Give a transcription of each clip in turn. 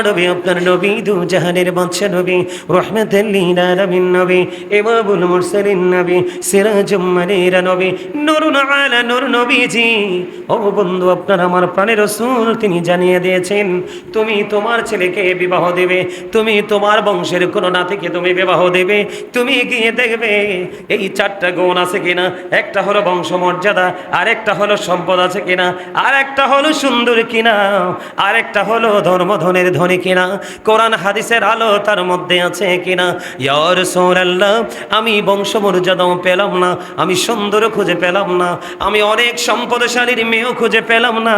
নবী আপনার নবী দু জাহানের বাদশা নবী রাহমাতাল লিল আলামিন নবী ইমামুল মুরসালিন নবী সিরাজুম মুনীরা নবী নূরুন আলা নূর নবীজি। ও বন্ধু, আপনার আমার প্রাণের রাসূল তিনি জানিয়ে দিয়েছেন তুমি তোমার ছেলেকে বিবাহ দেবে, তুমি তোমার বংশের কোনো নাতিকে তুমি বিবাহ দেবে। তুমি গিয়ে দেখবে এই চারটা গুণ আছে কিনা। একটা হলো বংশমর্যাদা, আরেকটা হলো সম্পদ আছে কিনা, আরেকটা হলো সুন্দর কিনা, আরেকটা হলো ধর্মধনের ধনী কিনা, কোরআন হাদিসের আলো তার মধ্যে আছে কিনা। ইয়া রাসূলুল্লাহ, আমি বংশমর্যাদাও পেলাম না, আমি সুন্দর খুঁজে পেলাম না, আমি অনেক সম্পদশালীর মেয়েও খুঁজে পেলাম না।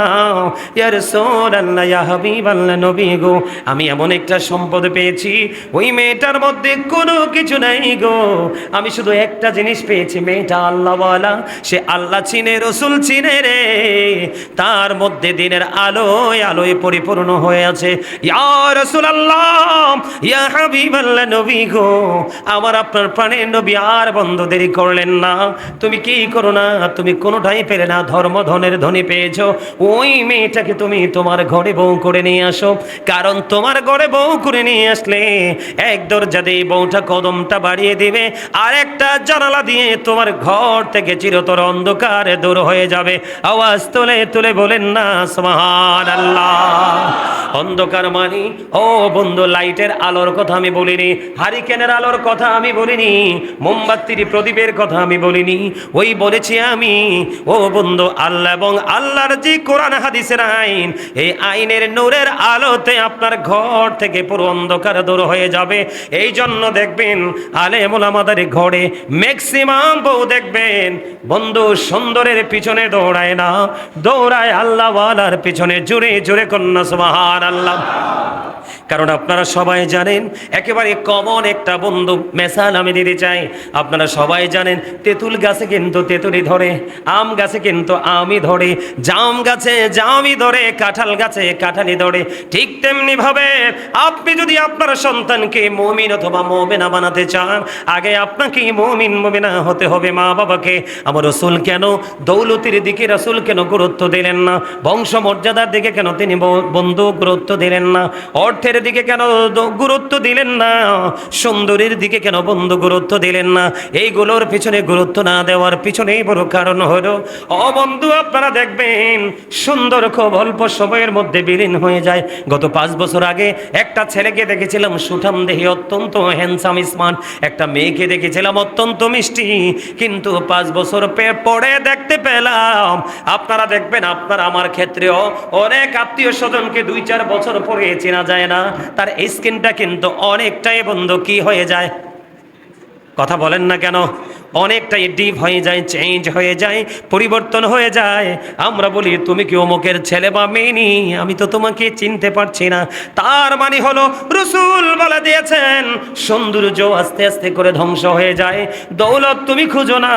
ইয়া রাসূলুল্লাহ, ইয়া হাবিবাল্লাহ নবী গো, আমি এমন একটা সম্পদ পেয়েছি ওই মেয়েটার মধ্যে কোনো কিছু নাই গো। আমি শুধু একটা জিনিস পেয়েছি, মেয়েটা আল্লাহওয়ালা, সে আল্লাহ চিনে, রসুল চিনে রে, তার মধ্যে দিনের আলোয় আলোয় পরিপূর্ণ হয়ে আছে। ইয়া রাসূলুল্লাহ, ইয়া হাবিবাল্লাহ নবী গো, আমার আপনার প্রাণের নবী আর বন্ধ দেরি করলেন না। তুমি কি করো না, তুমি কোনোটাই পেলে না, ধর্মধনের ধনী পেয়েছো, ওই মেয়েটাকে তুমি তোমার ঘরে বউ করে নিয়ে আসো। কারণ তোমার ঘরে বউ করে নিয়ে আসলে এক দরজা দিয়ে বউটা কদমটা বাড়িয়ে দিবে, আর একটা জানালা দিয়ে তোমার ঘর থেকে চিরতর অন্ধকার দূর হয়ে যাবে। আওয়াজ তুলে তুলে বলেন না সুবহানাল্লাহ। অন্ধকার মানে ও বন্ধু লাইটের আলোর কথা আমি বলিনি, হারিকেনের আলোর কথা আমি বলিনি, মোমবাতির প্রদীপের কথা আমি বলিনি, ওই বলেছি আমি ও বন্ধু আল্লাহ এবং আল্লাহর যে কোরআন হাদিসের আইন, এই আইনের নূরের আলোতে আপনার ঘর থেকে পুরো অন্ধকার দূর হয়ে যাবে। এই জন্য দেখবেন আলেম ওলামাদের ঘরে ম্যাক্সিমাম বউ দেখবেন বন্ধু সুন্দরের পিছনে দৌড়ায় না, দৌড়ায় আল্লাহওয়ালার পিছনে। জোরে জোরে কন্যা সুবহানাল্লাহ। কারণ আপনারা সবাই জানেন, একেবারে কমন একটা বন্ধু মেসাল আমি দিতে চাই। আপনারা সবাই জানেন তেঁতুল গাছে কিন্তু তেঁতুলি ধরে, আম গাছে কিন্তু আমই ধরে, জাম গাছে জামই ধরে, কাঁঠাল গাছে কাঁঠালি ধরে। ঠিক তেমনি ভাবে আপনি যদি আপনার সন্তানকে মুমিন অথবা মুমিনা বানাতে চান, আগে আপনাকে মুমিন মুমিনা হতে হবে। মা বাবাকে আমার রাসূল কেন দৌলতের দিকে রাসূল কেন গুরুত্ব দিলেন না, বংশমর্যাদার দিকে কেন তিনি বন্ধু গুরুত্ব দিলেন না, অর্থের দিকে কেন গুরুত্ব দিলেন না, সুন্দরীর দিকে কেন বন্ধু গুরুত্ব দিলেন না? এইগুলোর পিছনে গুরুত্ব না দেওয়ার পিছনেই বড় কারণ হলো ও বন্ধু আপনারা দেখবেন সুন্দর খুব অল্প সময়ের মধ্যে বিলীন হয়ে যায়। গত 5 বছর আগে একটা ছেলেকে দেখেছিলাম সুঠাম দেহি, অত্যন্ত হ্যান্ডসাম স্মার্ট, একটা মেয়েকে দেখেছিলাম অত্যন্ত মিষ্টি, কিন্তু 5 বছর পরে দেখতে পেলাম, আপনারা দেখবেন আপনার আমার ক্ষেত্রেও অনেক আত্মীয় স্বজনকে 2-4 বছর পরে চেনা যায় না, তার স্কিনটা কিন্তু অনেকটাই বন্ধু কি হয়ে যায়, কথা বলেন না কেন, অনেকটাই ডিপ হয়ে যায়, চেঞ্জ হয়ে যায়, পরিবর্তন হয়ে যায়। আমরা বলি তুমি কি অমুকের ছেলে বা মেয়ে নি, আমি তো তোমাকে চিনতে পারছি না। তার মানে হলো রাসূল বলে দিয়েছেন সৌন্দর্য আস্তে আস্তে করে ধ্বংস হয়ে যায়। দৌলত তুমি খুঁজো না,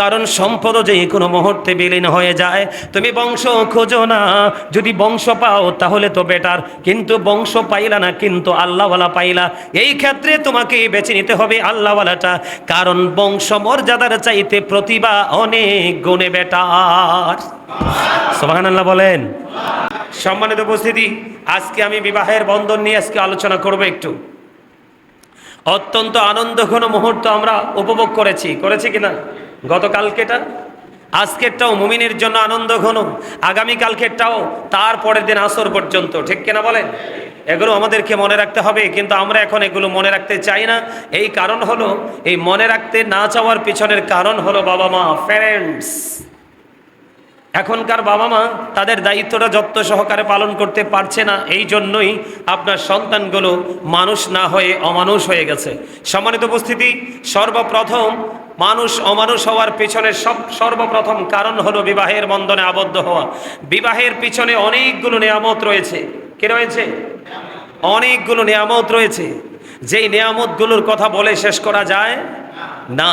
কারণ সম্পদ যে কোনো মুহূর্তে বিলীন হয়ে যায়। তুমি বংশ খোঁজো না, যদি বংশ পাও তাহলে তো বেটার, কিন্তু বংশ পাইলা না, কিন্তু আল্লাহওয়ালা পাইলা। এই ক্ষেত্রে তোমাকে বেছে নিতে হবে আল্লাহওয়ালাটা, কারণ বংশমর্যাদার চাইতে প্রতিভা অনেক গুণে বেটার। সুবহানাল্লাহ বলেন। সম্মানিত উপস্থিতি, আজকে আমি বিবাহের বন্ধন নিয়ে আজকে আলোচনা করব একটু। অত্যন্ত আনন্দঘন মুহূর্ত আমরা উপভোগ করেছি কিনা গতকালকেটা, আজকেরটাও মুমিনের জন্য আনন্দঘন, আগামীকালকেরটাও, তারপরের দিন আসর পর্যন্ত, ঠিক কিনা বলেন? এগুলো আমাদেরকে মনে রাখতে হবে, কিন্তু আমরা এখন এগুলো মনে রাখতে চাই না। এই কারণ হলো, এই মনে রাখতে না চাওয়ার পিছনের কারণ হলো বাবা মা, প্যারেন্টস। এখনকার বাবা মা তাদের দায়িত্বটা যত্ন সহকারে পালন করতে পারছে না, এই জন্যই আপনার সন্তানগুলো মানুষ না হয়ে অমানুষ হয়ে গেছে। সম্মানিত উপস্থিতি, সর্বপ্রথম মানুষ অমানুষ হওয়ার পিছনে সর্বপ্রথম কারণ হলো বিবাহের বন্ধনে আবদ্ধ হওয়া। বিবাহের পিছনে অনেকগুলো নিয়ামত রয়েছে। কি রয়েছে? অনেকগুলো নিয়ামত রয়েছে, যেই নিয়ামতগুলোর কথা বলে শেষ করা যায় না।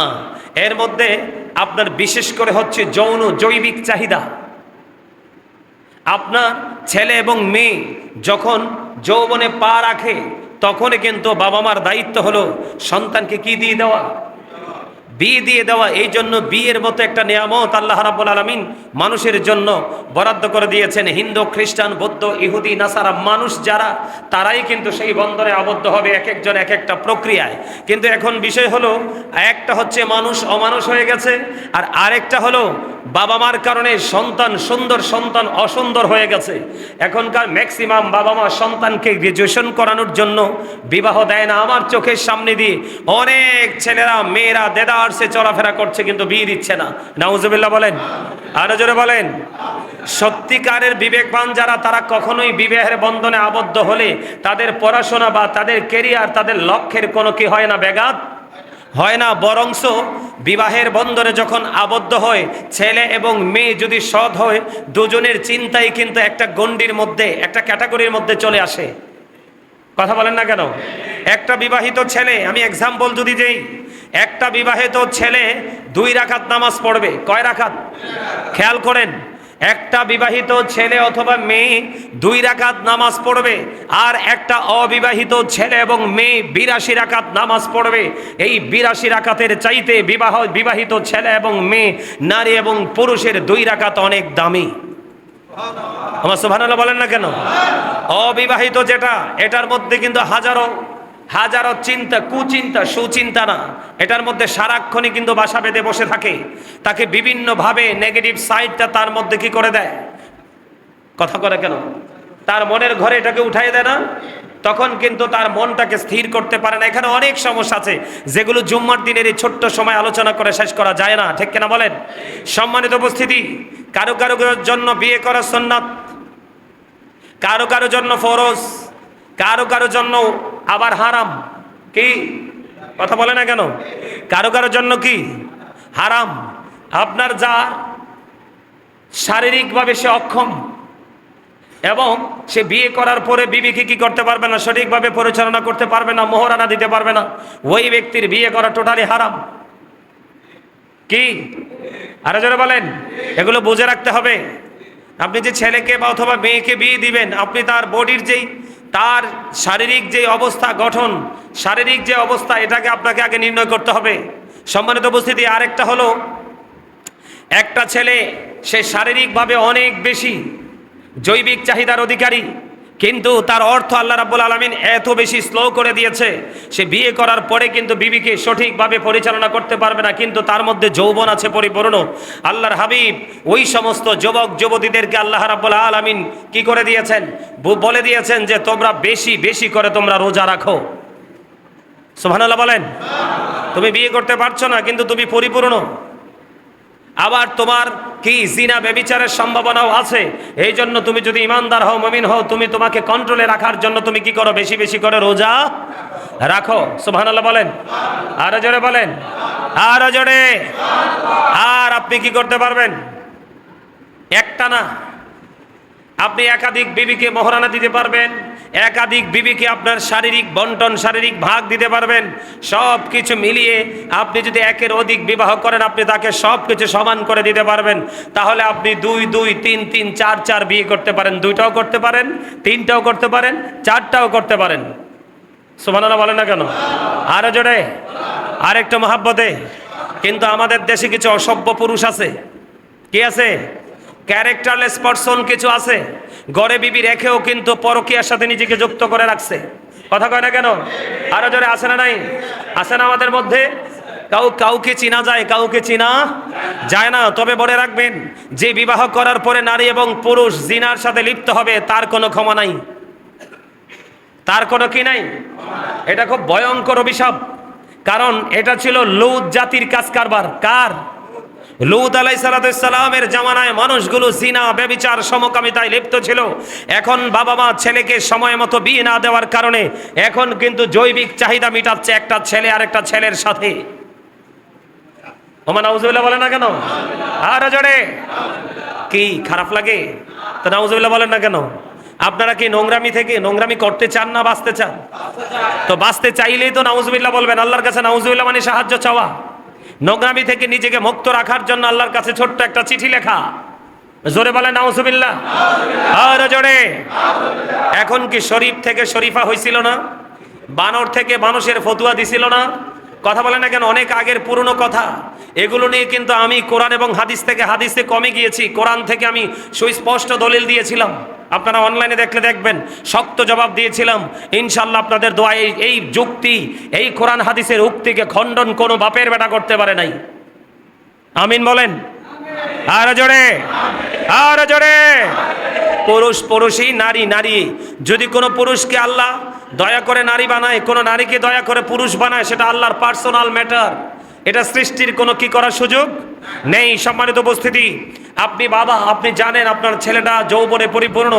এর মধ্যে আপনার বিশেষ করে হচ্ছে যৌন জৈবিক চাহিদা। আপনার ছেলে এবং মেয়ে যখন যৌবনে পা রাখে, তখনই কিন্তু বাবা মার দায়িত্ব হলো সন্তানকে কি দিয়ে দেওয়া? বিয়ে দিয়ে দেওয়া, এই জন্য বিয়ের মতো একটা নিয়ামত আল্লাহ রাব্বুল আলামিন মানুষের জন্য বরাদ্দ করে দিয়েছেন। হিন্দু, খ্রিস্টান, বৌদ্ধ, ইহুদি, নাসারা মানুষ যারা, তারাই কিন্তু সেই বন্ধনে আবদ্ধ হবে, এক একজন এক একটা প্রক্রিয়ায়। কিন্তু এখন বিষয় হলো, একটা হচ্ছে মানুষ অমানুষ হয়ে গেছে, আর আরেকটা হলো বাবা মার কারণে সন্তান সুন্দর, সন্তান অসুন্দর হয়ে গেছে। এখনকার ম্যাক্সিমাম বাবা মা সন্তানকে গ্রাজুয়েশন করানোর জন্য বিবাহ দেয় না। আমার চোখের সামনে দিয়ে অনেক ছেলেরা মেয়েরা দেদারসে চলাফেরা করছে, কিন্তু বিয়ে দিচ্ছে না। নাউজুবিল্লাহ বলেন, আরো জোরে বলেন। সত্যিকারের বিবেকবান যারা, তারা কখনোই বিবাহের বন্ধনে আবদ্ধ হলে তাদের পড়াশোনা বা তাদের কেরিয়ার, তাদের লক্ষ্যের কোনো কি হয় না, ব্যাঘাত হয় না। বরংস বিবাহের বন্ধনে যখন আবদ্ধ হয়, ছেলে এবং মেয়ে যদি সৎ হয়, দুজনের চিন্তাই কিন্তু একটা গণ্ডির মধ্যে, একটা ক্যাটাগরির মধ্যে চলে আসে। কথা বলেন না কেন? একটা বিবাহিত ছেলে, আমি এক্সাম্পল যদি দেই, একটা বিবাহিত ছেলে 2 রাকাত নামাজ পড়বে। কয় রাকাত? খেয়াল করেন, একটা বিবাহিত ছেলে অথবা মেয়ে 2 রাকাত নামাজ পড়বে, আর একটা অবিবাহিত ছেলে এবং মেয়ে 82 রাকাত নামাজ পড়বে। এই 82 রাকাতের চাইতে বিবাহিত ছেলে এবং মেয়ে, নারী এবং পুরুষের 2 রাকাত অনেক দামি। আমার সুবহানাল্লাহ বলেন না কেন? অবিবাহিত যেটা, এটার মধ্যে কিন্তু হাজারো হাজারো চিন্তা, কুচিন্তা, সুচিন্তা না, এটার মধ্যে সারাক্ষণই কিন্তু বাসা বেঁধে বসে থাকে। তাকে বিভিন্নভাবে নেগেটিভ সাইডটা তার মধ্যে কি করে দেয়, কথা করে কেন, তার মনের ঘরে এটাকে উঠাই দেয় না, তখন কিন্তু তার মনটাকে স্থির করতে পারে না। এখানে অনেক সমস্যা আছে যেগুলো জুম্মার দিনের এই ছোট্ট সময় আলোচনা করে শেষ করা যায় না, ঠিক কিনা বলেন? সম্মানিত উপস্থিতি, কারো কারো জন্য বিয়ে করা সুন্নাত, কারো কারো জন্য ফরজ, কারো কারো জন্য আবার হারাম। কি কথা বলে না কেন? কারো কারো জন্য কি হারাম। আপনার যা শারীরিকভাবে সে অক্ষম এবং সে বিয়ে করার পরে বিবিকে কি করতে পারবে না, সঠিকভাবে পরিচালনা করতে পারবে না, মোহরানা দিতে পারবে না, ওই ব্যক্তির বিয়ে করা টোটালি হারাম। কি আরো জোরে বলেন? এগুলো বুঝে রাখতে হবে। আপনি যে ছেলেকে বা অথবা মেয়েকে বিয়ে দিবেন, আপনি তার বডির যেই, তার শারীরিক যে অবস্থা, গঠন, শারীরিক যে অবস্থা, এটাকে আপনাকে আগে নির্ণয় করতে হবে। সম্মানিত উপস্থিতি, আরেকটা হলো, একটা ছেলে সে শারীরিকভাবে অনেক বেশি জৈবিক চাহিদার অধিকারী, কিন্তু তার অর্থ আল্লাহ রাব্বুল আলামিন এত বেশি স্লো করে দিয়েছে, সে বিয়ে করার পরে কিন্তু বিবিকে সঠিকভাবে পরিচালনা করতে পারবে না, কিন্তু তার মধ্যে যৌবন আছে পরিপূর্ণ। আল্লাহর হাবিব ওই সমস্ত যুবক যুবতীদেরকে আল্লাহ রাব্বুল আলামিন কি করে দিয়েছেন, বলে দিয়েছেন যে তোমরা বেশি বেশি করে তোমরা রোজা রাখো। সুবহানাল্লাহ বলেন। তুমি বিয়ে করতে পারছো না, কিন্তু তুমি পরিপূর্ণ। আবার তোমার কি জিনা ব্যভিচারের সম্ভাবনাও আছে, এই জন্য তুমি যদি ইমানদার হও, মুমিন হও, তুমি তোমাকে কন্ট্রোলে রাখার জন্য তুমি কি করো, বেশি বেশি করে রোজা রাখো। সুবহানাল্লাহ বলেন, আরো জোরে বলেন, আরো জোরে। আর আপনি কি করতে পারবেন, একটা না, আপনি একাধিক বিবিকে মোহরানা দিতে পারবেন, একাধিক বিবিকে আপনার শারীরিক বন্টন, শারীরিক ভাগ দিতে পারবেন। সব কিছু মিলিয়ে আপনি যদি একের অধিক বিবাহ করেন, আপনি তাকে সব কিছু সমান করে দিতে পারবেন। তাহলে আপনি 2 2 3 3 4 4 বিয়ে করতে পারেন, 2টাও করতে পারেন, 3টাও করতে পারেন, 4টাও করতে পারেন। সুবহানাল্লাহ বলেন না কেন? আরো জোরে, আরেকটু মহাব্বতে। কিন্তু আমাদের দেশে কিছু অসভ্য পুরুষ আছে। কি আছে? ক্যারেক্টারলেস পারসন কিছু আছে, গড়ে বিবি রেখেও কিন্তু পরকীয়ার সাথে নিজেকে যুক্ত করে রাখছে। কথা কয় না কেন? আরো জোরে, আছে না নাই? আছে না আমাদের মধ্যে? কাউকে চিনা যায়, কাউকে চিনা যায় না। তবে বলে রাখবেন, যে বিবাহ করার পরে নারী এবং পুরুষ জিনার সাথে লিপ্ত হবে, তার কোনো ক্ষমা নাই, তার কোনো কি নাই। এটা খুব ভয়ঙ্কর অভিশাপ, কারণ এটা ছিল লূত জাতির কাজ কারবার। কার? লূত আলাইহিস সালামের জামানায় মানুষগুলো জিনা, ব্যভিচার, সমকামিতায় লিপ্ত ছিল। এখন বাবা মা ছেলেকে সময় মতো বিয়ে না দেওয়ার কারণে এখন কিন্তু জৈবিক চাহিদা মিটাচ্ছে একটা ছেলে আরেকটা ছেলের সাথে। ওমা নাউজুবিল্লাহ বলেন না কেন? আর জোরে। কি খারাপ লাগে? তো নাউজুবিল্লাহ বলেন না কেন? আপনারা কি নোংরামি থেকে নোংরামি করতে চান না বাঁচতে চান? তো বাঁচতে চাইলেই তো নাউজুবিল্লাহ বলবেন। আল্লাহর কাছে নাউজুবিল্লাহ মানে সাহায্য চাওয়া। নোংরামি থেকে নিজেকে মুক্ত রাখার জন্য আল্লাহর কাছে ছোট্ট একটা চিঠি লেখা। জোরে বলেন নাউজুবিল্লাহ, আর জোরে। এখন কি শরীফ থেকে শরীফা হইছিল না? বানর থেকে মানুষের ফতুয়া দিছিল না? কথা বলে না কেন? অনেক আগের পুরনো কথা। এগুলো নিয়ে কিন্তু আমি কোরআন এবং হাদিস থেকে হাদিসে কমে গিয়েছি, কোরআন থেকে আমি সুস্পষ্ট দলিল দিয়েছিলাম। আপনারা অনলাইনে দেখলে দেখবেন, শক্ত জবাব দিয়েছিলাম। ইনশাল্লাহ আপনাদের দোয়া এই যুক্তি, এই কোরআন হাদিসের উক্তিকে খণ্ডন কোনো বাপের বেটা করতে পারে নাই। আমিন বলেন আর জোরে, আর জোরে। পুরুষ পুরুষই, নারী নারী। যদি কোনো পুরুষকে আল্লাহ দয়া করে নারী বানায়, কোনো নারীকে দয়া করে পুরুষ বানায়, সেটা আল্লাহর পার্সোনাল ম্যাটার। এটা সৃষ্টির কোনো কি করার সুযোগ নেই। সম্মানিত উপস্থিতি, আপনি বাবা, আপনি জানেন আপনার ছেলেটা যৌবনে পরিপূর্ণ,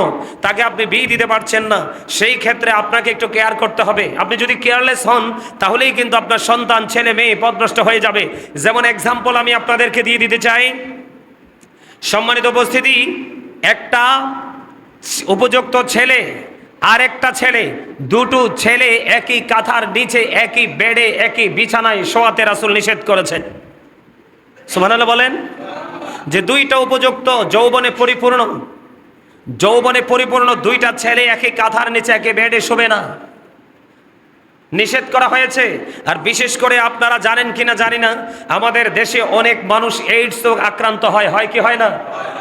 তাকে আপনি বিয়ে দিতে পারছেন না। সেই ক্ষেত্রে আপনাকে একটু কেয়ার করতে হবে। আপনি যদি কেয়ারলেস হন, তাহলেই কিন্তু আপনার সন্তান, ছেলে মেয়ে পথভ্রষ্ট হয়ে যাবে। যেমন এক্সাম্পল আমি আপনাদেরকে দিয়ে দিতে চাই। সম্মানিত উপস্থিতি, একটা উপযুক্ত ছেলে আর একটা ছেলে, দুটো ছেলে একই কাঁথার নিচে, একই বেডে, একই বিছানায় শোয়াতে রাসূল নিষেধ করেছেন। সুবহানাল্লাহ বলেন। যে দুইটা উপযুক্ত, যৌবনে পরিপূর্ণ, যৌবনে পরিপূর্ণ দুইটা ছেলে একই কাঁথার নিচে, একই বেডে শোবে না, নিষেধ করা হয়েছে। আর বিশেষ করে আপনারা জানেন কিনা জানি না, আমাদের দেশে অনেক মানুষ এইডস রোগ আক্রান্ত হয়, হয় কি হয় না?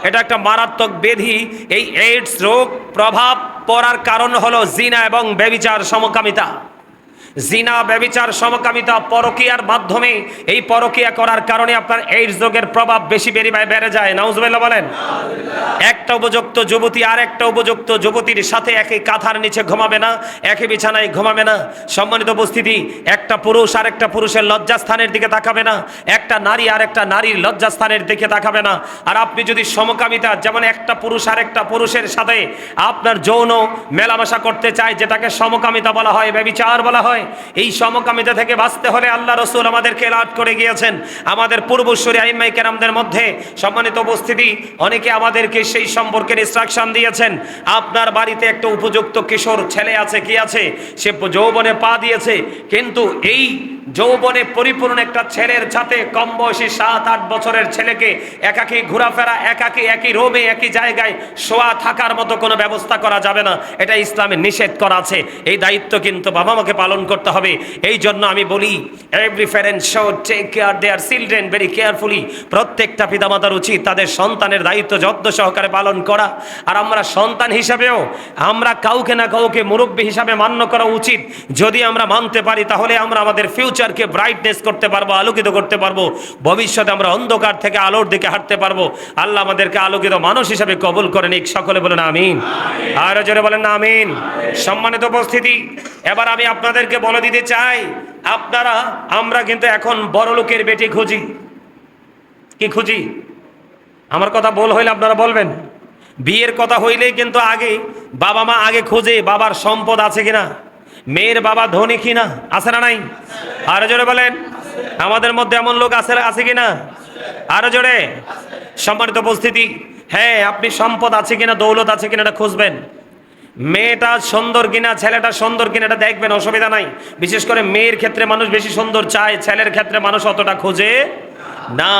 এটা একটা মারাত্মক ব্যাধি। এই এইডস রোগ প্রভাব পড়ার কারণ হলো জিনা এবং ব্যভিচার, সমকামিতা। জিনা, ব্যভিচার, সমকামিতা, পরকীয়ার মাধ্যমে, এই পরকীয়া করার কারণে আপনার এইডস রোগের প্রভাব বেশি বেড়ে যায়। নাউজুবিল্লাহ বলেন। একটা উপযুক্ত যুবতী আর একটা উপযুক্ত যুবতীর সাথে একই কাঁথার নিচে ঘুমাবে না, একই বিছানায় ঘুমাবে না। সম্মানিত উপস্থিতি, একটা পুরুষ আর একটা পুরুষের লজ্জাস্থানের দিকে তাকাবে না, একটা নারী আর একটা নারীর লজ্জাস্থানের দিকে তাকাবে না। আর আপনি যদি সমকামিতা, যেমন একটা পুরুষ আর একটা পুরুষের সাথে আপনার যৌন মেলামেশা করতে চায়, যেটাকে সমকামিতা বলা হয়, ব্যভিচার বলা হয়, এই সমকামিতা থেকে বাঁচতে হলে আল্লাহ রাসূল আমাদেরকে এলাট করে গিয়েছেন। আমাদের পূর্বসূরি আইম্মায়ে কেরামদের মধ্যে, সম্মানিত উপস্থিতি, অনেকে আমাদেরকে সেই সম্পর্কের ইনস্ট্রাকশন দিয়েছেন। আপনার বাড়িতে একটা উপযুক্ত কিশোর ছেলে আছে, কি আছে, সে যৌবনে পা দিয়েছে, কিন্তু এই যৌবনে পরিপূর্ণ একটা ছেলের সাথে কম বয়সী 7-8 বছরের ছেলেকে একাকী ঘোরাফেরা, একাকী একই রোমে একই জায়গায় শোয়া থাকার মতো কোনো ব্যবস্থা করা যাবে না। এটা ইসলামে নিষেধ করা আছে। এই দায়িত্ব কিন্তু বাবা মাকে পালন করতে হবে। এই জন্য আমি বলি, every parent should take care their children very carefully. প্রত্যেকটা পিতামাতার উচিত তাদের সন্তানের দায়িত্ব যত্ন সহকারে পালন করা। আর আমরা সন্তান হিসাবেও আমরা কাউকে না কাউকে মুরব্বী হিসাবে মান্য করা উচিত। যদি আমরা মানতে পারি, তাহলে আমরা আমাদের ফিউচারকে ব্রাইটনেস করতে পারবো, আলোকিত করতে পারবো। ভবিষ্যতে আমরা অন্ধকার থেকে আলোর দিকে হাঁটতে পারবো। আল্লাহ আমাদেরকে আলোকিত মানুষ হিসাবে কবুল করে নিক। সকলে বলেন আমিন। আর জোরে বলেন না আমিন। সম্মানিত উপস্থিতি, এবার আমি আপনাদেরকে বলে দিতে চাই, আমরা কিন্তু এখন বড় লোকের বেটি খুঁজি। কি খুঁজি? আমার কথা বল হইলে আপনারা বলবেন। বিয়ের কথা হইলেই কিন্তু আগে বাবা মা আগে খুঁজে বাবার সম্পদ আছে কিনা, মেয়ের বাবা ধনী কিনা, আছে না নাই? আরো জোরে বলেন। আমাদের মধ্যে এমন লোক আছে কিনা? আরো জোরে। সম্মানিত উপস্থিতি, হ্যাঁ, আপনি সম্পদ আছে কিনা, দৌলত আছে কিনা এটা খুঁজবেন। মেয়েটা সুন্দর কিনা, ছেলেটা সুন্দর কিনা এটা দেখবেন, অসুবিধা নাই। বিশেষ করে মেয়ের ক্ষেত্রে মানুষ বেশি সুন্দর চায়, ছেলের ক্ষেত্রে মানুষ অতটা খোঁজে না।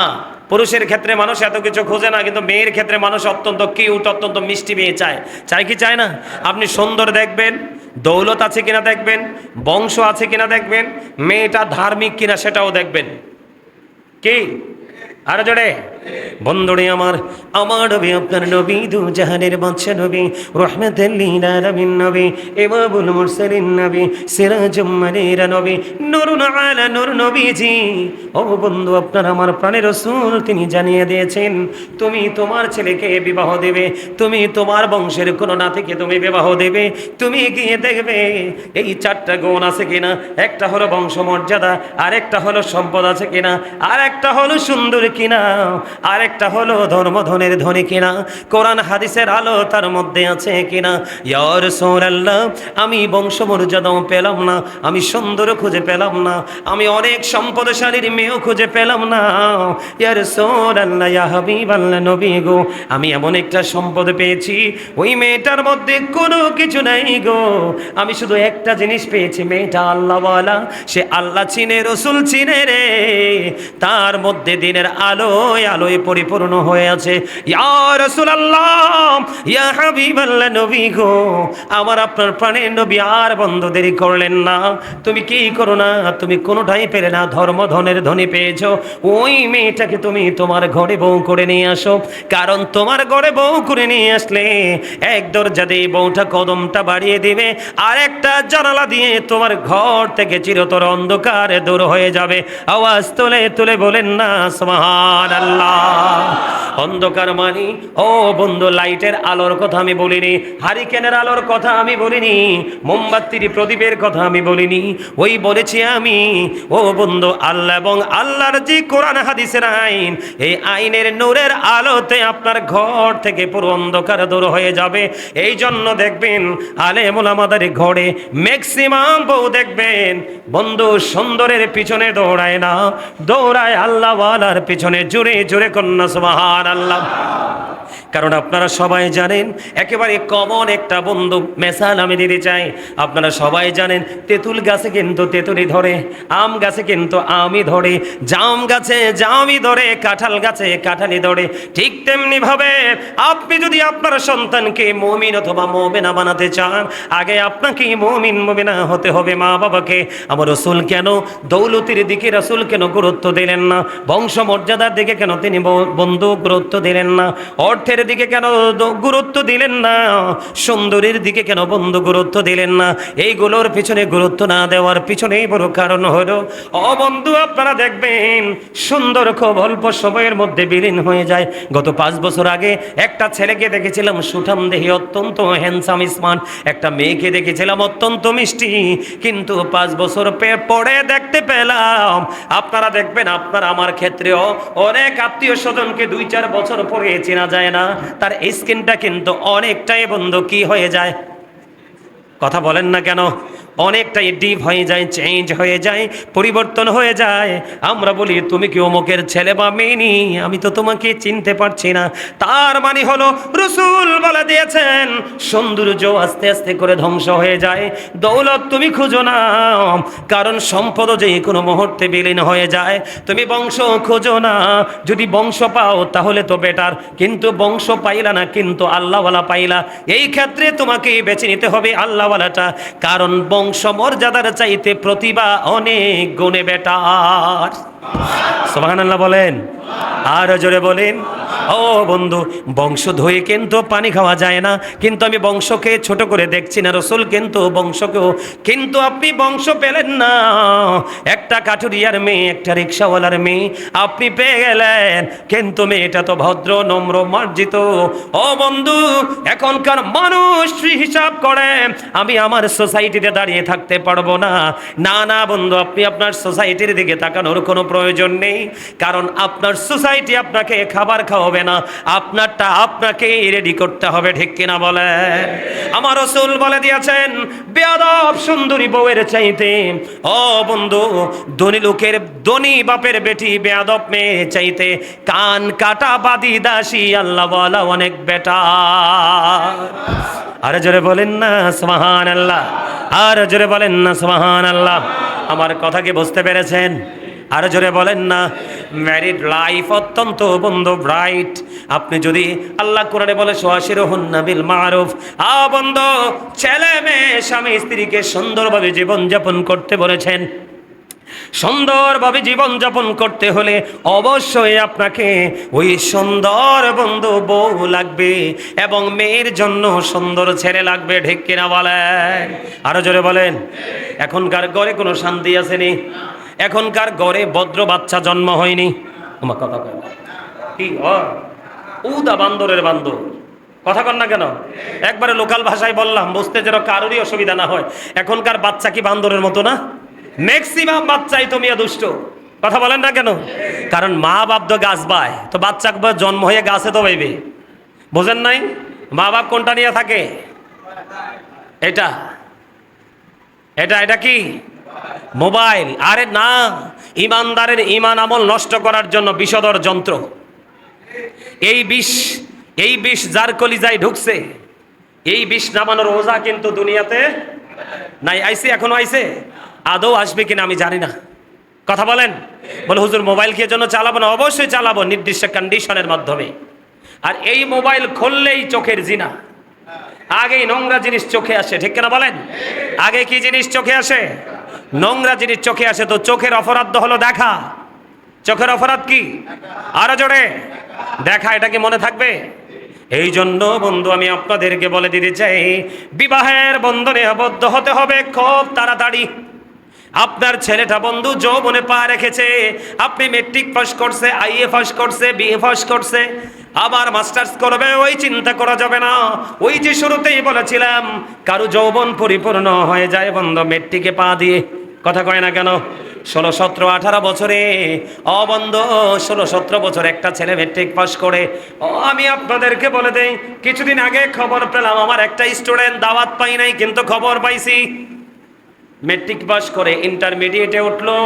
পুরুষের ক্ষেত্রে মানুষ এত কিছু খোঁজে না, কিন্তু মেয়ের ক্ষেত্রে মানুষ অত্যন্ত কিউট, অত্যন্ত মিষ্টি মেয়ে চায়। চায় কি চায় না? আপনি সুন্দর দেখবেন, দৌলত আছে কিনা দেখবেন, বংশ আছে কিনা দেখবেন, মেয়েটা ধার্মিক কিনা সেটাও দেখবেন। কি আর জোরে বন্ধুরে আমার নবী, আপনার নবী, দু জাহানের বাদশা নবী, রাহমাতুল লিল আলামিন নবী, ইমামুল মুরসালিন নবী, সিরাজুম মুনীরা নবী, নূরুন আলা নূর নবীজি। ও বন্ধু, আপনার আমার প্রাণের রাসূল তিনি জানিয়ে দিয়েছেন, তুমি তোমার ছেলেকে বিবাহ দেবে, তুমি তোমার বংশের কোনো নাতিকে তুমি বিবাহ দেবে, তুমি গিয়ে দেখবে এই 4টা গুণ আছে কিনা। একটা হলো বংশমর্যাদা, আরেকটা হলো সম্পদ আছে কিনা, আরেকটা হলো সুন্দর কিনা, আরেকটা হলো ধর্মধনের ধনী কিনা, কোরআন হাদিসের আলো তার মধ্যে আছে কিনা। ইয়া রাসূলুল্লাহ, আমি বংশমর্যাদাও পেলাম না, আমি সুন্দর খুঁজে পেলাম না, আমি অনেক সম্পদশালীর মেয়েও খুঁজে পেলাম না। ইয়া রাসূলুল্লাহ, ইয়া হাবিবাল্লাহ, নবী গো, আমি এমন একটা সম্পদ পেয়েছি, ওই মেয়েটার মধ্যে কোনো কিছু নাই গো, আমি শুধু একটা জিনিস পেয়েছি, মেয়েটা আল্লাহওয়ালা, সে আল্লাহ চিনে, রসুল চিনে রে, তার মধ্যে দিনের আলোয় আলোয় পরিপূর্ণ হয়ে আছে। ইয়া রাসূলুল্লাহ, ইয়া হাবিবাল্লাহ, নবী গো, আমার আপনার প্রাণের নবী আর বন্ধ দেরি করলেন না। তুমি কি করো না, তুমি কোনোটাই পেলে না, ধর্ম ধনের ধনী পেয়েছো, ওই মেয়েটাকে তুমি তোমার ঘরে বউ করে নিয়ে আসো। কারণ তোমার ঘরে বউ করে নিয়ে আসলে এক দরজা দিয়ে বউটা কদমটা বাড়িয়ে দিবে, আর একটা জানালা দিয়ে তোমার ঘর থেকে চিরতর অন্ধকারে দূর হয়ে যাবে। আওয়াজ তুলে তুলে বলেন না সুবহানাল্লাহ। অন্ধকার মানে ও বন্ধু, লাইটের আলোর কথা আমি বলিনি, হারিকেনের আলোর কথা আমি বলিনি, মোমবাতির প্রদীপের কথা আমি বলিনি, ওই বলেছি আমি ও বন্ধু আল্লাহ এবং আল্লাহর যে কোরআন হাদিসের আইন, এই আইনের নূরের আলোতে আপনার ঘর থেকে পুরো অন্ধকার দূর হয়ে যাবে। এই জন্য দেখবেন আলেম ওলামাদের ঘরে ম্যাক্সিমাম বউ দেখবেন বন্ধু সুন্দরের পিছনে দৌড়ায় না, দৌড়ায় আল্লাহওয়ালার পিছনে। জোরে জোরে কন্যা সুবহানাল্লাহ। কারণ আপনারা সবাই জানেন, একেবারে কমন একটা বন্ধু মেসাল আমি দিতে চাই। আপনারা সবাই জানেন তেঁতুল গাছে কিন্তু তেঁতুলি ধরে, আম গাছে কিন্তু আমই ধরে, জাম গাছে জামই ধরে, কাঁঠাল গাছে কাঁঠালি ধরে। ঠিক তেমনি ভাবে আপনি যদি আপনার সন্তানকে মুমিন অথবা মুমিনা বানাতে চান, আগে আপনাকে মুমিন মুমিনা হতে হবে। মা বাবাকে আমার রাসূল কেন দৌলতের দিকে রাসূল কেন গুরুত্ব দিলেন না, বংশ মর্যাদার দিকে কেন তিনি বন্ধু গুরুত্ব দিলেন না, অর্থের দিকে কেন গুরুত্ব দিলেন না, সুন্দরীর দিকে কেন বন্ধু গুরুত্ব দিলেন না? এইগুলোর পিছনে গুরুত্ব না দেওয়ার পিছনেই বড় কারণ হলো, ও বন্ধু আপনারা দেখবেন সুন্দর খুব অল্প সময়ের মধ্যে বিলীন হয়ে যায়। গত 5 বছর আগে একটা ছেলেকে দেখেছিলাম সুঠাম দেহি, অত্যন্ত হ্যান্ডসাম স্মার্ট, একটা মেয়েকে দেখেছিলাম অত্যন্ত মিষ্টি, কিন্তু 5 বছর পরে দেখতে পেলাম, আপনারা দেখবেন আপনার আমার ক্ষেত্রেও অনেক আত্মীয় স্বজনকে 2-4 বছর পরে চেনা যায় না, তার স্কিনটা কিন্তু অনেকটাই বন্ধু কি হয়ে যায়, কথা বলেন না কেন, অনেকটাই ডিপ হয়ে যায়, চেঞ্জ হয়ে যায়, পরিবর্তন হয়ে যায়। আমরা বলি তুমি কি অমুকের ছেলে বা মেয়ে, আমি তো তোমাকে চিনতে পারছি না। তার মানে হলো রাসূল বলে দিয়েছেন সৌন্দর্য আস্তে আস্তে করে ধ্বংস হয়ে যায়। দৌলত তুমি খুঁজো না, কারণ সম্পদ যে কোনো মুহূর্তে বিলীন হয়ে যায়। তুমি বংশ খোঁজো না, যদি বংশ পাও তাহলে তো বেটার, কিন্তু বংশ পাইলা না, কিন্তু আল্লাহওয়ালা পাইলা। এই ক্ষেত্রে তোমাকে বেছে নিতে হবে আল্লাহওয়ালাটা, কারণ বংশ মর্যাদার চাইতে প্রতিভা অনেক গুণে বেটার। সুবহানাল্লাহ বলেন, আর জোরে বলেন। ও বন্ধু, বংশ ধুয়ে কিন্তু পানি খাওয়া যায় না, কিন্তু আমি বংশকে ছোট করে দেখছি না, রাসূল কিন্তু বংশকেও, কিন্তু আপনি বংশ পেলেন না, একটা কাঠুরিয়ার মেয়ে, একটা রিক্সাওয়ালার মেয়ে আপনি পেয়ে গেলেন, কিন্তু মেয়েটা তো ভদ্র নম্র মার্জিত। ও বন্ধু, এখনকার মানুষ হিসাব করে আমি আমার সোসাইটিতে দাঁড়িয়ে থাকতে পারবো না। না না বন্ধু, আপনি আপনার সোসাইটির দিকে তাকানোর কোনো প্রয়োজন নেই, কারণ আপনার সোসাইটি আপনাকে খাবার খাওয়াবে না, আপনারটা আপনাকে রেডি করতে হবে। ঠিক কিনা বলেন? আমার রাসূল বলে দিয়েছেন বেয়াদব সুন্দরী বউয়ের চাইতে, ও বন্ধু, ধনী লোকের ধনী বাপের বেটি বেয়াদব মেয়ে চাইতে কান কাটা বাদি দাসী আল্লাহওয়ালা অনেক বেটা। আরে জোরে বলেন না সুবহানাল্লাহ, আর জোরে বলেন না সুবহানাল্লাহ। আমার কথা কি বুঝতে পেরেছেন? আর জোরে বলেন না। ম্যারিড লাইফ অত্যন্ত বন্ধু ব্রাইট। আপনি যদি আল্লাহ কোরআনে বলে ওয়াশিরুহুন্না বিল মারুফ, বন্ধু, ছেলে মেয়ে স্বামী স্ত্রীকে সুন্দরভাবে জীবনযাপন করতে বলেছেন। সুন্দরভাবে জীবনযাপন করতে হলে অবশ্যই আপনাকে ওই সুন্দর বন্ধু বউ লাগবে, এবং মেয়ের জন্য সুন্দর ছেলে লাগবে। ঠিক কিনা বলেন? আরো জোরে বলেন। এখনকার ঘরে কোনো শান্তি আসেনি, এখনকার ঘরে ভদ্র বাচ্চা জন্ম হয়নি। আমার কথা কয় কি উদা বান্দরের বান্দর, কথা কন না কেন? একবারে লোকাল ভাষায় বললাম, বুঝতে যেন কারোরই অসুবিধা না হয়। এখনকার বাচ্চা কি বান্দরের মতো না? ম্যাক্সিমাম বাচ্চাই তো মিয়া দুষ্ট, কথা বলেন না কেন? কারণ মা বাপ তো গাছ বায়, তো বাচ্চা জন্ম হয়ে গাছে তো বাইবে। বোঝেন নাই? মা বাপ কোনটা নিয়ে থাকে? এটা এটা এটা কি মোবাইল? আরে না, ইমানদারের ইমান আমল নষ্ট করার জন্য বিষধর যন্ত্র। এই বিষ যার কলিজায় ঢুকছে, এই বিষ নামানোর ওঝা কিন্তু দুনিয়াতে নাই। আইছে, এখনো আইছে, আদৌ আসবে কিনা আমি জানি না। কথা বলেন। বলে হুজুর মোবাইল কি জন্য চালাবো না? অবশ্যই চালাবো, নির্দিষ্ট কন্ডিশনের মাধ্যমে। আর এই মোবাইল খুললেই চোখের জিনা, আগেই নোংরা জিনিস চোখে আসে, ঠিক কিনা বলেন? আগে কি জিনিস চোখে আসে? নোংরা জিনিস চোখে আসে। তো চোখের অপরাধ হলো দেখা। চোখের অপরাধ কি? আরো জোরে। দেখা। এটা কি মনে থাকবে? এই জন্য বন্ধু আমি আপনাদেরকে বলে দিতে চাই, বিবাহের বন্ধনে আবদ্ধ হতে হবে খুব তাড়াতাড়ি। আপনার ছেলেটা বন্ধু যৌবনে পা রেখেছে, আপনি মেট্রিক পাস করছে, আইএ পাস করছে, বিএ পাস করছে, আবার মাস্টার্স করবে, ওই চিন্তা করা যাবে না। ওই যে শুরুতেই বলেছিলাম, কারো যৌবন পরিপূর্ণ হয়ে যায় বন্ধু মেট্রিকে পা দিয়ে। কথা কয় না কেন? 16, 17, 18 বছরে অবন্ধ 16, 17 বছর একটা ছেলে মেট্রিক পাস করে। আমি আপনাদেরকে বলে দেই, কিছুদিন আগে খবর পেলাম, আমার একটা স্টুডেন্ট দাওয়াত পাই নাই কিন্তু খবর পাইছি, মেট্রিক পাস করে ইন্টারমিডিয়েটে উঠলো,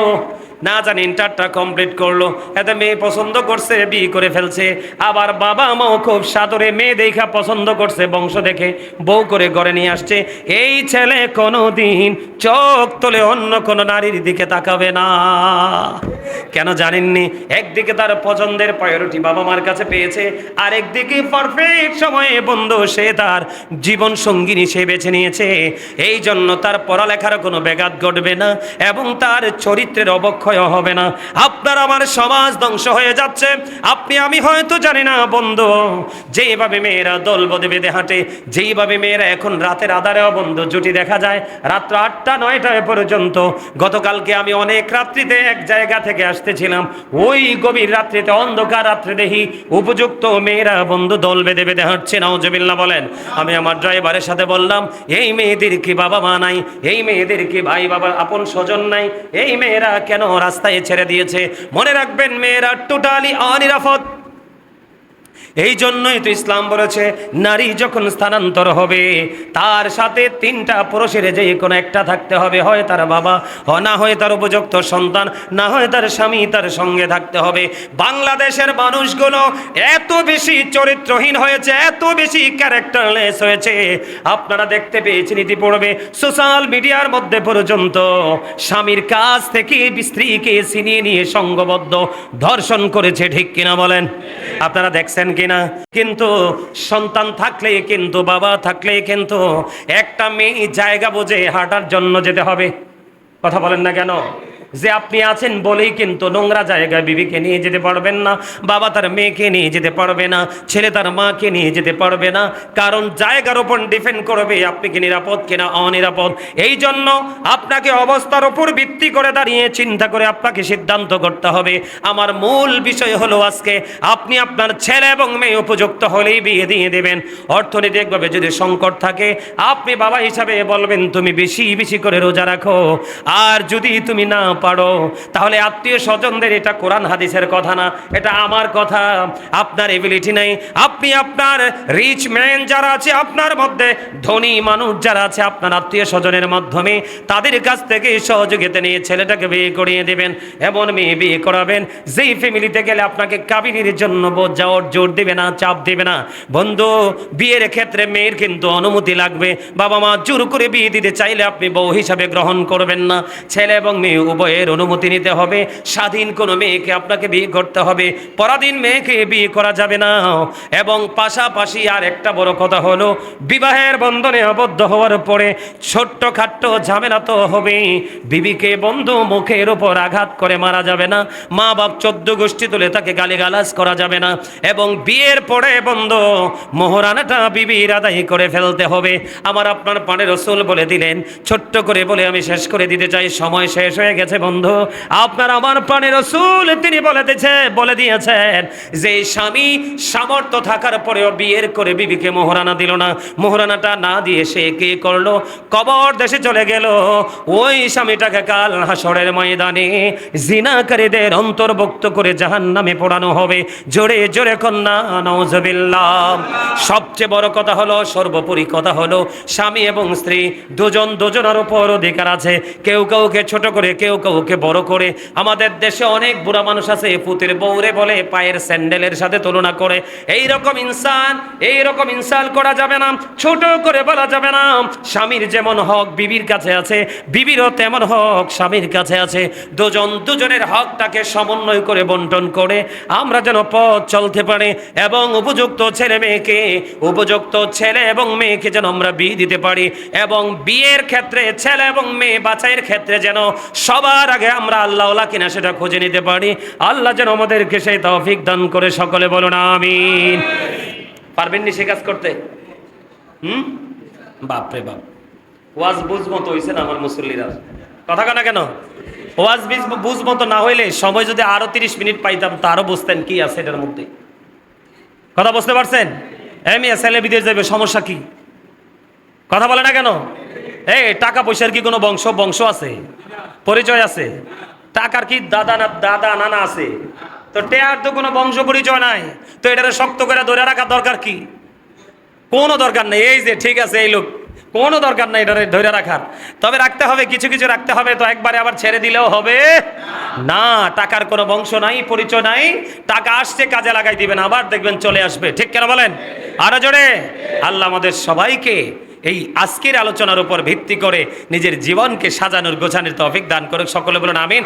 না জানি ইন্টারটা কমপ্লিট করলো, এতে মেয়ে পছন্দ করছে, বিয়ে করে ফেলছে। আবার বাবা মাও খুব সাদরে মেয়ে দেখা পছন্দ করছে, বংশ দেখে বউ করে ঘরে নিয়ে আসছে। এই ছেলে কোনোদিন চোখ তুলে অন্য কোনো নারীর দিকে তাকাবে না। কেন জানেননি? একদিকে তার পছন্দের প্রায়োরিটি বাবা মার কাছে পেয়েছে, আর একদিকে পারফেক্ট সময়ে বন্ধু সে তার জীবন সঙ্গিনী সে বেছে নিয়েছে। এই জন্য তার পড়ালেখার কোনো ব্যাঘাত ঘটবে না এবং তার চরিত্রের অবক্ষয় হবে না। আপনার আমার সমাজ ধ্বংস হয়ে যাচ্ছে, আপনি আমি হয়তো জানি না বন্ধু। যেইভাবে মেয়েরা দল বেঁধে বেঁধে হাঁটে, যেইভাবে মেয়েরা এখন রাতের আধারেও বন্ধু জুটি দেখা যায় রাত্র 8টা 9টায় পর্যন্ত। গতকালকে আমি অনেক রাত্রিতে এক জায়গা থেকে আসতেছিলাম, ওই গভীর রাত্রিতে অন্ধকার রাত্রে দেখি উপযুক্ত মেয়েরা বন্ধু দল বেঁধে বেঁধে হাঁটছে। নাউজুবিল্লাহ বলেন। আমি আমার ড্রাইভারের সাথে বললাম, এই মেয়েদের কি বাবা মা নাই? এই মেয়েদের কি ভাই বাবা আপন স্বজন নাই? এই মেয়েরা কেন রাস্তায় ছেড়ে দিয়েছে? মনে রাখবেন, মেয়েরা টোটালি অনিরাপদ। এই জন্যই তো ইসলাম বলেছে, নারী যখন স্থানান্তর হবে তার সাথে 3টা পুরুষের যে কোনো একটা থাকতে হবে, হয় তার বাবা, না হয় তার উপযুক্ত সন্তান, না হয় তার স্বামী তার সঙ্গে থাকতে হবে। বাংলাদেশের মানুষগুলো এত বেশি চরিত্রহীন হয়েছে, এত বেশি ক্যারেক্টারলেস হয়েছে, আপনারা দেখতে পেয়েছেন ইতিপূর্বে সোশ্যাল মিডিয়ার মধ্যে পর্যন্ত স্বামীর কাছ থেকে স্ত্রীকে ছিনিয়ে নিয়ে সঙ্গবদ্ধ ধর্ষণ করেছে, ঠিক কিনা বলেন? আপনারা দেখছেন কি না? কিন্তু সন্তান থাকলে, কিন্তু বাবা থাকলে, কিন্তু একটা মেয়ে জায়গা বুঝে হাঁটার জন্য যেতে হবে। কথা বলেন না কেন? যে আপনি আছেন বলেই কিন্তু নোংরা জায়গায় বিবিকে নিয়ে যেতে পারবেন না, বাবা তার মেয়েকে নিয়ে যেতে পারবে না, ছেলে তার মাকে নিয়ে যেতে পারবে না। কারণ জায়গার উপর ডিপেন্ড করবে আপনি কি নিরাপদ কিনা অনিরাপদ। এই জন্য আপনাকে অবস্থার উপর ভিত্তি করে দাঁড়িয়ে চিন্তা করে আপনাকে সিদ্ধান্ত করতে হবে। আমার মূল বিষয় হলো আজকে আপনি আপনার ছেলে এবং মেয়ে উপযুক্ত হলেই বিয়ে দিয়ে দেবেন। অর্থনৈতিকভাবে যদি সংকট থাকে, আপনি বাবা হিসাবে বলবেন তুমি বেশি বেশি করে রোজা রাখো, আর যদি তুমি না পারো তাহলে আত্মীয় স্বজনদের, এটা কোরআন হাদিসের কথা না, এটা আমার কথা। আপনার এবিলিটি নাই, আপনি আপনার রিচ ম্যান যারা আছে, আপনার মধ্যে ধনী মানুষ যারা আছে, আপনার আত্মীয় স্বজনের মাধ্যমে তাদের কাছ থেকে সহযোগিতা নিয়ে ছেলেটাকে বিয়ে করিয়ে দেবেন। এমন মেয়ে বিয়ে করাবেন যেই ফ্যামিলিতে গেলে আপনাকে কাবিনের জন্য বোঝাওয়ার জোর দেবে না, চাপ দেবে না। বন্ধু, বিয়ের ক্ষেত্রে মেয়ের কিন্তু অনুমতি লাগবে। বাবা মা জোর করে বিয়ে দিতে চাইলে আপনি বউ হিসাবে গ্রহণ করবেন না। ছেলে এবং মেয়ে উভয়ের অনুমতি নিতে হবে। স্বাধীন কোনো মেয়েকে আপনাকে বিয়ে করতে হবে, পরাধীন মেয়েকে বিয়ে করা যাবে না। এবং পাশাপাশি আর একটা বড় কথা হলো, বিবাহের বন্ধনে আবদ্ধ হওয়ার পরে ছোট্ট খাট্ট ঝামেলা তো হবেই। বিবিকে বন্ধু মুখের উপর আঘাত করে মারা যাবে না, মা বাপ 14 গোষ্ঠী তুলে তাকে গালিগালাজ করা যাবে না। এবং বিয়ের পরে বন্ধু মোহরানাটা বিবির আদায় করে ফেলতে হবে। আমার আপনার পানে রসুল বলে দিলেন, ছোট্ট করে বলে আমি শেষ করে দিতে চাই, সময় শেষ হয়ে গেছে বন্ধু। আপনার আমার পানে রসুল তিনি বলে দিয়েছেন যে স্বামী সামর্থ্য থাকার পরেও বিয়ের করে বিবিকে মোহরানা দিল না, মোহরানাটা না দিয়ে সে কি করলো? কবর দেশে চলে গেল। ওই স্বামীটাকে কাল হাসরের ময়দানে জিনাকারীদের অন্তর্ভুক্ত করে জাহান্নামে পোড়ানো হবে। জোরে জোরে কন্যা নাউজুবিল্লাহ। সবচেয়ে বড় কথা হলো, সর্বোপরি কথা হলো, স্বামী এবং স্ত্রী দুজন দুজনের উপর অধিকার আছে। কেউ কাউকে ছোট করে, কেউ ওকে বড় করে। আমাদের দেশে অনেক বুড়া মানুষ আছে পুতের বউরে বলে পায়ের স্যান্ডেলের সাথে তুলনা করে। এই রকম ইনসাল করা যাবে না, ছোট করে বলা যাবে না। স্বামীর যেমন হক বিবির কাছে আছে, বিবিরও তেমন হক স্বামীর কাছে আছে। দুজনের হকটাকে সমন্বয় করে বন্টন করে আমরা যেন পথ চলতে পারি, এবং উপযুক্ত ছেলে এবং মেয়েকে যেন আমরা বিয়ে দিতে পারি, এবং বিয়ের ক্ষেত্রে ছেলে এবং মেয়ে বাছাইয়ের ক্ষেত্রে যেন সবার আগে আমরা আল্লাহওয়ালা কিনা সেটা খুঁজে নিতে পারি। আল্লাহ যেন আমাদেরকে সেই তৌফিক দান করে। সকলে বলুন আমিন। পারবেন নি সে কাজ করতে? বাপরে বাপ, ওয়াজ বুঝমতো হইছে না আমার মুসল্লিরা? কথা কানা কেন? ওয়াজ বুঝমতো না হইলে সময় যদি আরো 30 মিনিট পাইতাম তা আরো বুঝতেন কি আছে এটার মধ্যে। কথা বুঝতে পারছেন? মিয়া ছেলে বিদেশ যাবে, সমস্যা কি? কথা বলে না কেন? টাকা পয়সার কি কোনো বংশ আছে, পরিচয় আছে? টাকার কি দাদা নানা আছে? তো টেয়ার তো কোনো বংশ পরিচয় নাই। তো এটারে শক্ত করে ধরে রাখার দরকার কি? কোনো দরকার নেই। এই যে ঠিক আছে এই লোক, কোনো দরকার নাই এটারে ধরে রাখার। তবে রাখতে হবে, কিছু কিছু রাখতে হবে। তো একবারে আবার ছেড়ে দিলেও হবে না। টাকার কোনো বংশ নাই, পরিচয় নাই। টাকা আসছে কাজে লাগাই দিবেন, আবার দেখবেন চলে আসবে। ঠিক কেন বলেন? আরো জোরে। আল্লাহ আমাদের সবাইকে এই আজকের আলোচনার উপর ভিত্তি করে নিজের জীবনকে সাজানোর গোছানোর তৌফিক দান করুক। সকলে বলুন আমিন।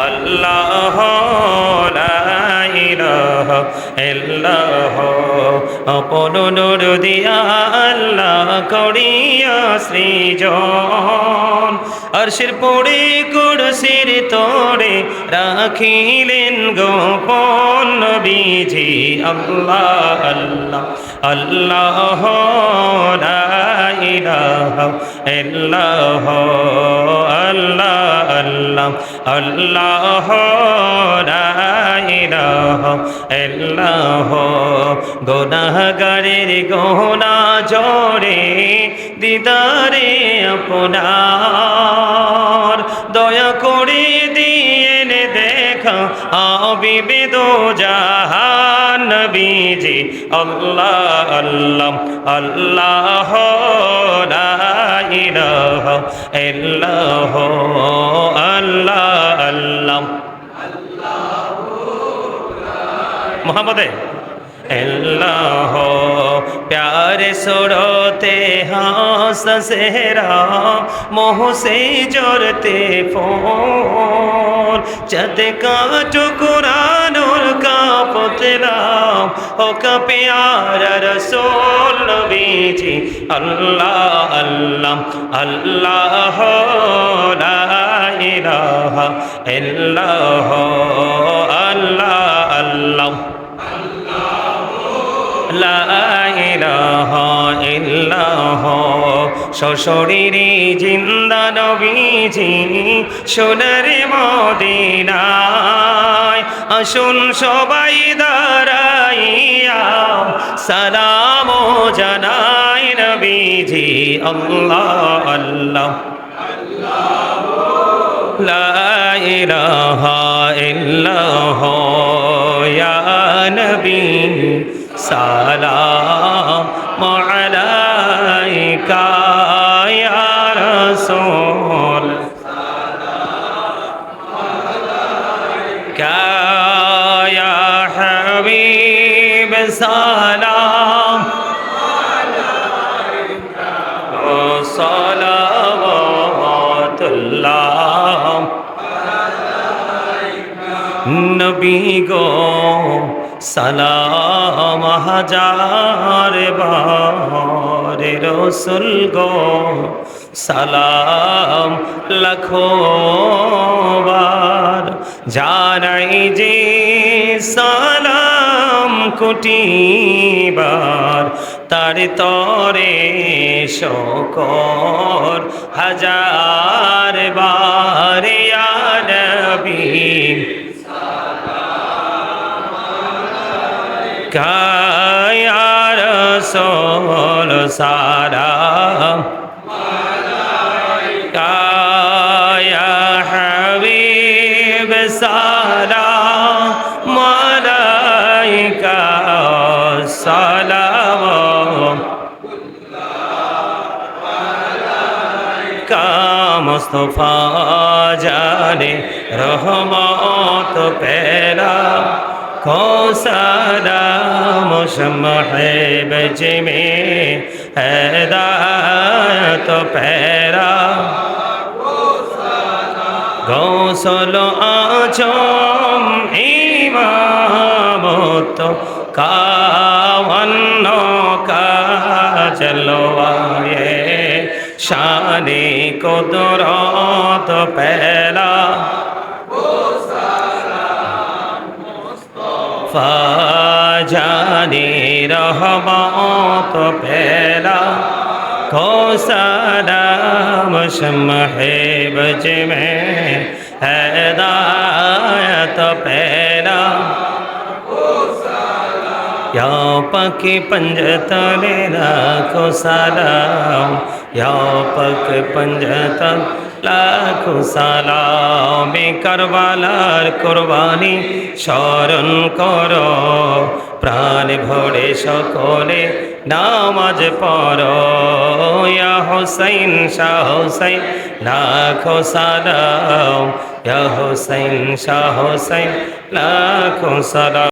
আল্লাহ লা ইলাহা ইল্লাল্লাহ, আপন নূর দিয়া আল্লাহ করিয়া সৃজন, আরশের পড়ে কুরসির তরে রাখিলেন গোপন নবীজি। আল্লাহ আল্লাহ আল্লাহ লা ইলাহা ইল্লাল্লাহ, আল্লাহ আল্লাহ আল্লাহ লা ইলাহা ইল্লাল্লাহ। গুনাহগারের গোনা জোরে দিদারে আপনার, দয়া করে দিয়েন দেখা হাবিবে দো জাহান নবীজি। আল্লাহ আল্লাহ আল্লাহ লা ইলাহা ইল্লাল্লাহ, আল্লাহ আল্লাহ মোহাম্মদে अल्लाह। प्यारे सुरोते हास सेहरा, मोह से जोरते फोन, चद का टुकड़ा नूर का पुतला हो का प्यारा रसूल नबी जी। अल्लाह अल्लाह अल्लाह ला इलाहा इल्लाल्लाह, अल्लाह अल्लाह লা ইলাহা ইল্লাল্লাহ। সশরীরে জিন্দা নবীজি সোনার মদিনায়, আসুন সবাই দাঁড়াইয়া সালাম জানাই নবীজি। আল্লাহ আল্লাহ লা ইলাহা ইল্লাল্লাহ, ইয়া নবী সালাম আলাইকা ইয়া রাসূল, আলাইকা ইয়া হাবিব, সালাম আলাইকা সালাওয়াতুল্লাহ আলাইকা। নবী গো সালাম হাজার বার, রসুল গো সালাম লাখো বার, জানাই যে সালাম কোটি বার, তার তরে শকর হাজার বার। ইয়া নবী या रसूल सालाम अलैका या हबीब, सालाम अलैका सालाम মুস্তফা জানে রহমত পেলা को सलाम शम्ह बजमे हिदायत पैरा गौसलो आजम इमामत कावन्नो का जलवाए शाने कुदरत पैला जाने रहमत पैला को सलाम शम्ह बज में हिदायत पैला या पक पंजतने लाखों सलाम या पक पंजतन लाखों सलाम करबालार कुरबानी স্মরণ করো প্রাণ ভরে সকলে নামাজ পড়ো ইয়া হুসাইন শাহ হুসাইন লাখো সালাম ইয়া হুসাইন শাহ হুসাইন লাখো সালাম